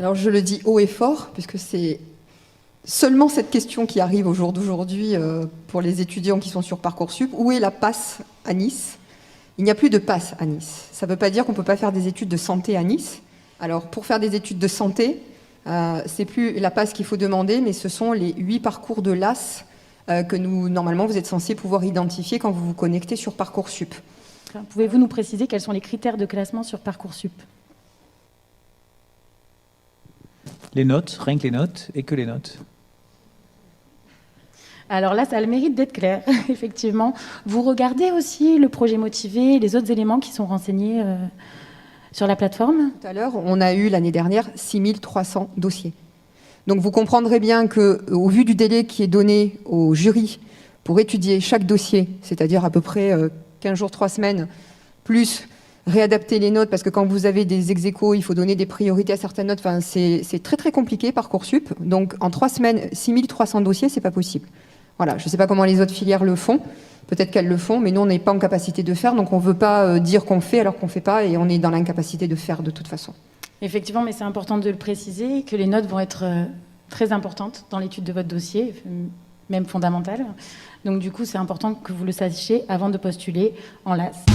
Alors je le dis haut et fort, puisque c'est seulement cette question qui arrive au jour d'aujourd'hui pour les étudiants qui sont sur Parcoursup. Où est la PASS à Nice? Il n'y a plus de PASS à Nice. Ça ne veut pas dire qu'on ne peut pas faire des études de santé à Nice. Alors pour faire des études de santé, c'est plus la PASS qu'il faut demander, mais ce sont les 8 parcours de LAS que normalement, vous êtes censé pouvoir identifier quand vous vous connectez sur Parcoursup. Pouvez-vous nous préciser quels sont les critères de classement sur Parcoursup? Les notes, rien que les notes, et que les notes. Alors là, ça a le mérite d'être clair, effectivement. Vous regardez aussi le projet motivé, les autres éléments qui sont renseignés sur la plateforme? Tout à l'heure, on a eu l'année dernière 6300 dossiers. Donc vous comprendrez bien qu'au vu du délai qui est donné au jury pour étudier chaque dossier, c'est-à-dire à peu près 15 jours, 3 semaines, plus réadapter les notes, parce que quand vous avez des ex-aequo, il faut donner des priorités à certaines notes. Enfin, c'est très très compliqué, Parcoursup. Donc en 3 semaines, 6300 dossiers, c'est pas possible. Voilà, je ne sais pas comment les autres filières le font. Peut-être qu'elles le font, mais nous, on n'est pas en capacité de faire. Donc on ne veut pas dire qu'on fait alors qu'on ne fait pas, et on est dans l'incapacité de faire de toute façon. Effectivement, mais c'est important de le préciser, que les notes vont être très importantes dans l'étude de votre dossier, même fondamentales. Donc du coup, c'est important que vous le sachiez avant de postuler en LAS.